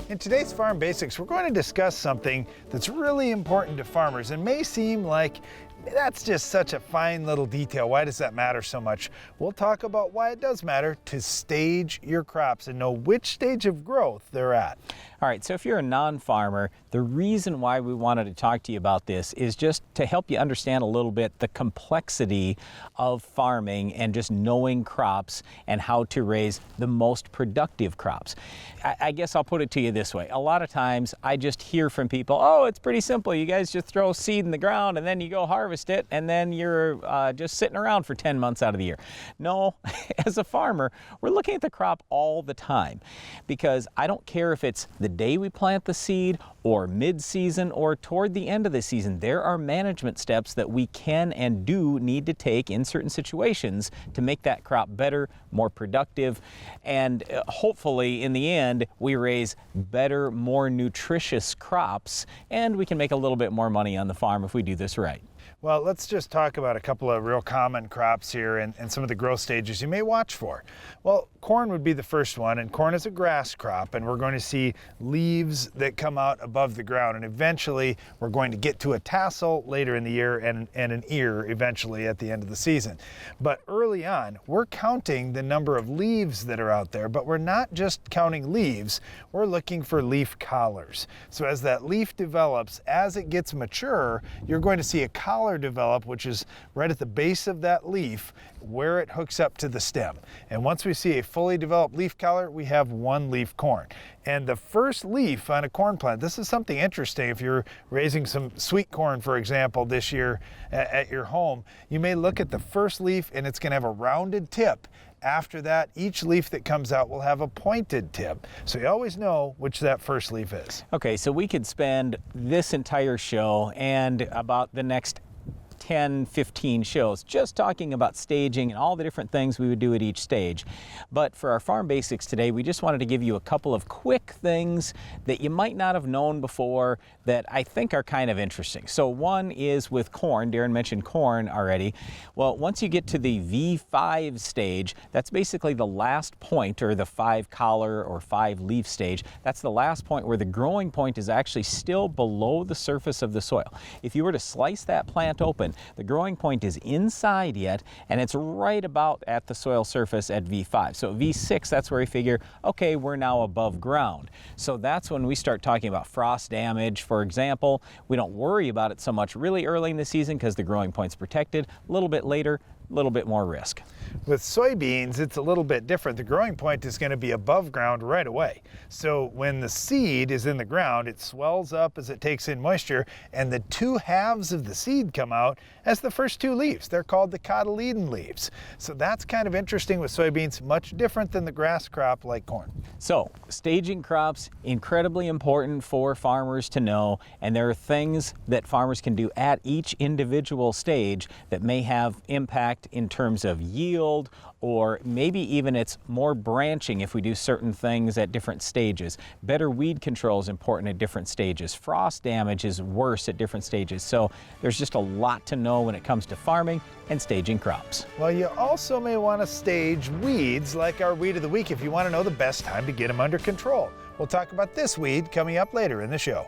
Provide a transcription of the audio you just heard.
In today's Farm Basics, we're going to discuss something that's really important to farmers and may seem like that's just such a fine little detail. Why does that matter so much? We'll talk about why it does matter to stage your crops and know which stage of growth they're at. All right, so if you're a non-farmer, the reason why we wanted to talk to you about this is just to help you understand a little bit the complexity of farming and just knowing crops and how to raise the most productive crops. I guess I'll put it to you this way. A lot of times I just hear from people, oh, it's pretty simple. You guys just throw seed in the ground and then you go harvest it and then you're just sitting around for 10 months out of the year. No, as a farmer, we're looking at the crop all the time because I don't care if it's the day we plant the seed or mid-season or toward the end of the season. There are management steps that we can and do need to take in certain situations to make that crop better, more productive, and hopefully in the end we raise better, more nutritious crops and we can make a little bit more money on the farm if we do this right. Well, let's just talk about a couple of real common crops here and some of the growth stages you may watch for. Well, corn would be the first one, and corn is a grass crop, and we're going to see leaves that come out above the ground, and eventually we're going to get to a tassel later in the year and an ear eventually at the end of the season. But early on, we're counting the number of leaves that are out there, but we're not just counting leaves, we're looking for leaf collars. So as that leaf develops, as it gets mature, you're going to see a collar develop, which is right at the base of that leaf where it hooks up to the stem. And once we see a fully developed leaf collar, we have one leaf corn. And the first leaf on a corn plant, this is something interesting. If you're raising some sweet corn, for example, this year at your home, you may look at the first leaf and it's going to have a rounded tip. After that, each leaf that comes out will have a pointed tip. So you always know which that first leaf is. Okay, so we could spend this entire show and about the next 10, 15 shows just talking about staging and all the different things we would do at each stage. But for our Farm Basics today, we just wanted to give you a couple of quick things that you might not have known before that I think are kind of interesting. So one is with corn. Darren mentioned corn already. Well, once you get to the V5 stage, that's basically the last point, or the 5 collar or 5 leaf stage. That's the last point where the growing point is actually still below the surface of the soil. If you were to slice that plant open, the growing point is inside yet, and it's right about at the soil surface at V5. So at V6, that's where we figure, okay, we're now above ground. So that's when we start talking about frost damage, for example. We don't worry about it so much really early in the season because the growing point's protected. A little bit later, a little bit more risk. With soybeans, it's a little bit different. The growing point is going to be above ground right away. So when the seed is in the ground, it swells up as it takes in moisture, and the two halves of the seed come out as the first two leaves. They're called the cotyledon leaves. So that's kind of interesting with soybeans, much different than the grass crop like corn. So staging crops, incredibly important for farmers to know, and there are things that farmers can do at each individual stage that may have impact in terms of yield, or maybe even it's more branching if we do certain things at different stages. Better weed control is important at different stages. Frost damage is worse at different stages. So there's just a lot to know when it comes to farming and staging crops. Well, you also may want to stage weeds like our weed of the week if you want to know the best time to get them under control. We'll talk about this weed coming up later in the show.